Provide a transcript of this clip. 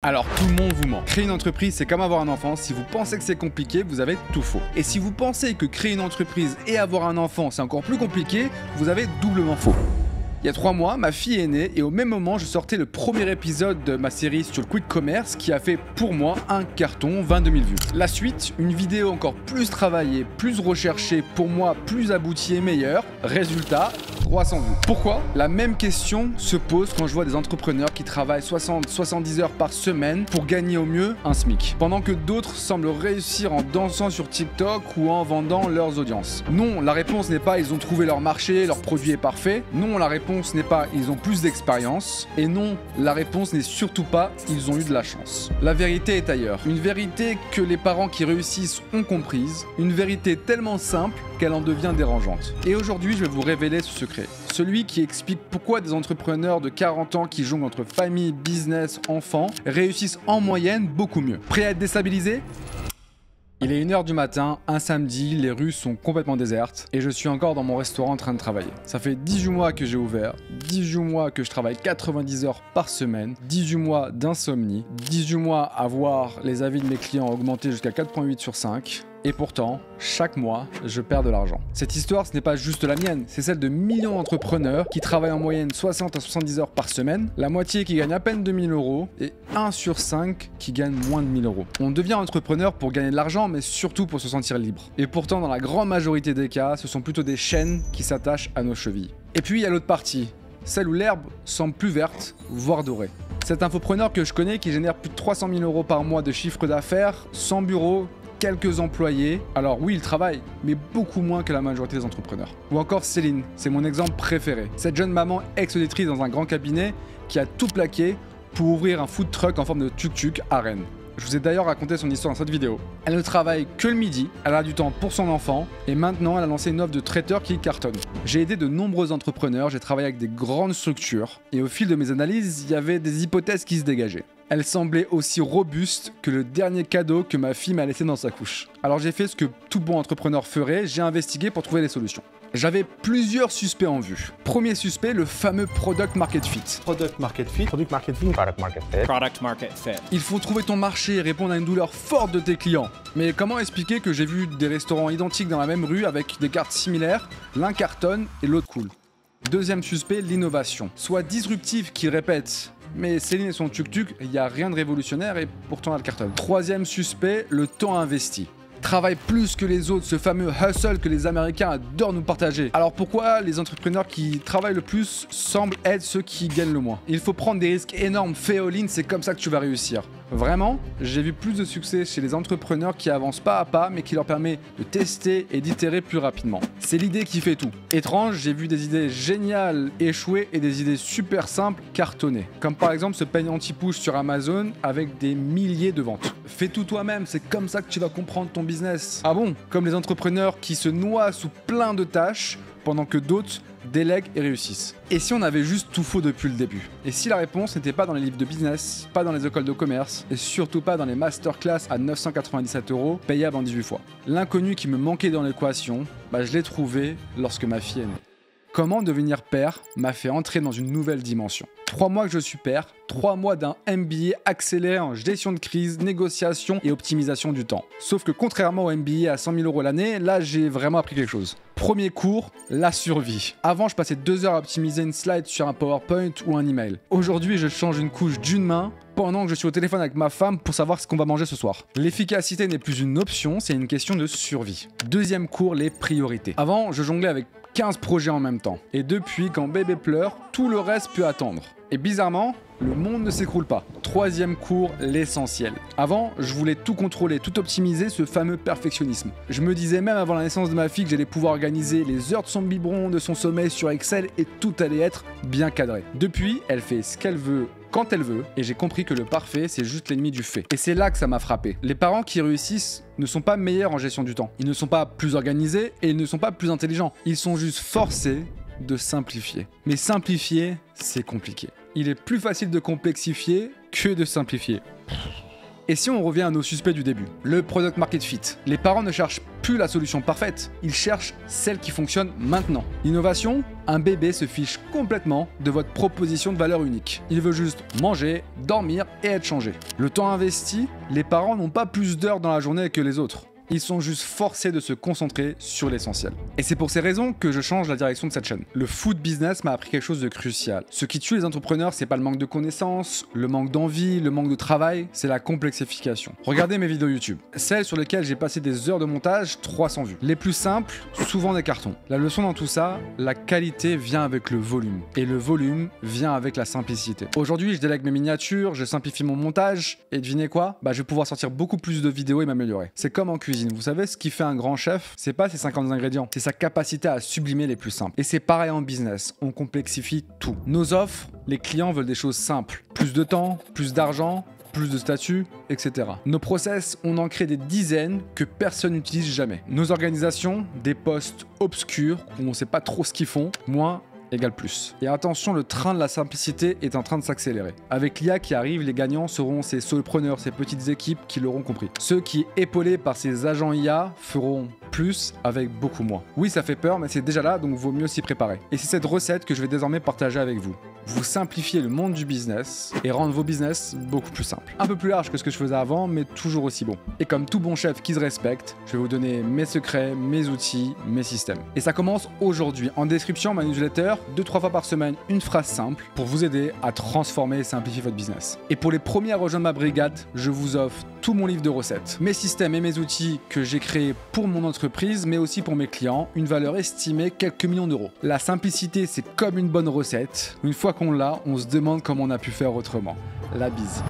Alors tout le monde vous ment. Créer une entreprise, c'est comme avoir un enfant. Si vous pensez que c'est compliqué, vous avez tout faux. Et si vous pensez que créer une entreprise et avoir un enfant, c'est encore plus compliqué, vous avez doublement faux. Il y a 3 mois, ma fille est née et au même moment, je sortais le premier épisode de ma série sur le quick commerce qui a fait pour moi un carton, 22 000 vues. La suite, une vidéo encore plus travaillée, plus recherchée, pour moi plus aboutie et meilleure. Résultat, 300 vues. Pourquoi? La même question se pose quand je vois des entrepreneurs qui travaillent 60-70 heures par semaine pour gagner au mieux un SMIC. Pendant que d'autres semblent réussir en dansant sur TikTok ou en vendant leurs audiences. Non, la réponse n'est pas ils ont trouvé leur marché, leur produit est parfait. Non, la réponse n'est pas ils ont plus d'expérience. Et non, la réponse n'est surtout pas ils ont eu de la chance. La vérité est ailleurs. Une vérité que les parents qui réussissent ont comprise. Une vérité tellement simple qu'elle en devient dérangeante. Et aujourd'hui, je vais vous révéler ce secret. Celui qui explique pourquoi des entrepreneurs de 40 ans qui jonglent entre famille, business, enfants réussissent en moyenne beaucoup mieux. Prêt à être déstabilisé ? Il est 1h du matin, un samedi, les rues sont complètement désertes et je suis encore dans mon restaurant en train de travailler. Ça fait 18 mois que j'ai ouvert, 18 mois que je travaille 90 heures par semaine, 18 mois d'insomnie, 18 mois à voir les avis de mes clients augmenter jusqu'à 4,8 sur 5. Et pourtant, chaque mois, je perds de l'argent. Cette histoire, ce n'est pas juste la mienne, c'est celle de millions d'entrepreneurs qui travaillent en moyenne 60 à 70 heures par semaine, la moitié qui gagne à peine 2000 € et 1 sur 5 qui gagne moins de 1000 €. On devient entrepreneur pour gagner de l'argent, mais surtout pour se sentir libre. Et pourtant, dans la grande majorité des cas, ce sont plutôt des chaînes qui s'attachent à nos chevilles. Et puis, il y a l'autre partie, celle où l'herbe semble plus verte, voire dorée. Cet infopreneur que je connais qui génère plus de 300 000 € par mois de chiffre d'affaires, sans bureau, quelques employés. Alors oui, il travaille, mais beaucoup moins que la majorité des entrepreneurs. Ou encore Céline, c'est mon exemple préféré. Cette jeune maman ex-auditrice dans un grand cabinet qui a tout plaqué pour ouvrir un food truck en forme de tuk-tuk à Rennes. Je vous ai d'ailleurs raconté son histoire dans cette vidéo. Elle ne travaille que le midi, elle a du temps pour son enfant, et maintenant elle a lancé une offre de traiteur qui cartonne. J'ai aidé de nombreux entrepreneurs, j'ai travaillé avec des grandes structures, et au fil de mes analyses, il y avait des hypothèses qui se dégageaient. Elle semblait aussi robuste que le dernier cadeau que ma fille m'a laissé dans sa couche. Alors j'ai fait ce que tout bon entrepreneur ferait, j'ai investigué pour trouver des solutions. J'avais plusieurs suspects en vue. Premier suspect, le fameux Product Market Fit. Product Market Fit. Product Market Fit. Product Market Fit. Product Market Fit. Il faut trouver ton marché et répondre à une douleur forte de tes clients. Mais comment expliquer que j'ai vu des restaurants identiques dans la même rue avec des cartes similaires, l'un cartonne et l'autre coule? Deuxième suspect, l'innovation. Soit disruptif qui répète mais Céline et son tuk-tuk, il n'y a rien de révolutionnaire et pourtant elle cartonne. Troisième suspect, le temps investi. Travaille plus que les autres, ce fameux hustle que les Américains adorent nous partager. Alors pourquoi les entrepreneurs qui travaillent le plus semblent être ceux qui gagnent le moins? Il faut prendre des risques énormes, fais all-in, c'est comme ça que tu vas réussir. Vraiment, j'ai vu plus de succès chez les entrepreneurs qui avancent pas à pas mais qui leur permet de tester et d'itérer plus rapidement. C'est l'idée qui fait tout. Étrange, j'ai vu des idées géniales échouer et des idées super simples cartonner. Comme par exemple ce peigne anti-push sur Amazon avec des milliers de ventes. Fais tout toi-même, c'est comme ça que tu vas comprendre ton business. Ah bon? Comme les entrepreneurs qui se noient sous plein de tâches pendant que d'autres délèguent et réussissent. Et si on avait juste tout faux depuis le début? Et si la réponse n'était pas dans les livres de business, pas dans les écoles de commerce, et surtout pas dans les masterclass à 997 € payables en 18 fois? L'inconnu qui me manquait dans l'équation, je l'ai trouvé lorsque ma fille est née. Comment devenir père m'a fait entrer dans une nouvelle dimension. 3 mois que je suis père, 3 mois d'un MBA accéléré en gestion de crise, négociation et optimisation du temps. Sauf que contrairement au MBA à 100 000 € l'année, là j'ai vraiment appris quelque chose. Premier cours, la survie. Avant, je passais 2 heures à optimiser une slide sur un PowerPoint ou un email. Aujourd'hui, je change une couche d'une main pendant que je suis au téléphone avec ma femme pour savoir ce qu'on va manger ce soir. L'efficacité n'est plus une option, c'est une question de survie. Deuxième cours, les priorités. Avant, je jonglais avec 15 projets en même temps. Et depuis, quand bébé pleure, tout le reste peut attendre. Et bizarrement, le monde ne s'écroule pas. Troisième cours, l'essentiel. Avant, je voulais tout contrôler, tout optimiser, ce fameux perfectionnisme. Je me disais même avant la naissance de ma fille que j'allais pouvoir organiser les heures de son biberon, de son sommeil sur Excel et tout allait être bien cadré. Depuis, elle fait ce qu'elle veut, quand elle veut, et j'ai compris que le parfait, c'est juste l'ennemi du fait. Et c'est là que ça m'a frappé. Les parents qui réussissent ne sont pas meilleurs en gestion du temps. Ils ne sont pas plus organisés et ils ne sont pas plus intelligents. Ils sont juste forcés de simplifier. Mais simplifier, c'est compliqué. Il est plus facile de complexifier que de simplifier. Et si on revient à nos suspects du début, le product market fit. Les parents ne cherchent plus la solution parfaite, ils cherchent celle qui fonctionne maintenant. L'innovation, un bébé se fiche complètement de votre proposition de valeur unique. Il veut juste manger, dormir et être changé. Le temps investi, les parents n'ont pas plus d'heures dans la journée que les autres. Ils sont juste forcés de se concentrer sur l'essentiel. Et c'est pour ces raisons que je change la direction de cette chaîne. Le food business m'a appris quelque chose de crucial. Ce qui tue les entrepreneurs, c'est pas le manque de connaissances, le manque d'envie, le manque de travail, c'est la complexification. Regardez mes vidéos YouTube. Celles sur lesquelles j'ai passé des heures de montage, 300 vues. Les plus simples, souvent des cartons. La leçon dans tout ça, la qualité vient avec le volume. Et le volume vient avec la simplicité. Aujourd'hui, je délègue mes miniatures, je simplifie mon montage, et devinez quoi ? Je vais pouvoir sortir beaucoup plus de vidéos et m'améliorer. C'est comme en cuisine. Vous savez, ce qui fait un grand chef, c'est pas ses 50 ingrédients, c'est sa capacité à sublimer les plus simples. Et c'est pareil en business, on complexifie tout. Nos offres, les clients veulent des choses simples. Plus de temps, plus d'argent, plus de statut, etc. Nos process, on en crée des dizaines que personne n'utilise jamais. Nos organisations, des postes obscurs où on sait pas trop ce qu'ils font, moins égale plus. Et attention, le train de la simplicité est en train de s'accélérer. Avec l'IA qui arrive, les gagnants seront ces solopreneurs, ces petites équipes qui l'auront compris. Ceux qui, épaulés par ces agents IA, feront plus avec beaucoup moins. Oui, ça fait peur, mais c'est déjà là, donc vaut mieux s'y préparer. Et c'est cette recette que je vais désormais partager avec vous. Vous simplifiez le monde du business et rendre vos business beaucoup plus simples. Un peu plus large que ce que je faisais avant, mais toujours aussi bon. Et comme tout bon chef qui se respecte, je vais vous donner mes secrets, mes outils, mes systèmes. Et ça commence aujourd'hui. En description, ma newsletter, 2-3 fois par semaine, une phrase simple pour vous aider à transformer et simplifier votre business. Et pour les premiers à rejoindre ma brigade, je vous offre tout mon livre de recettes, mes systèmes et mes outils que j'ai créés pour mon entreprise, mais aussi pour mes clients, une valeur estimée quelques millions d'euros. La simplicité, c'est comme une bonne recette. Une fois qu'on l'a, on se demande comment on a pu faire autrement. La bise.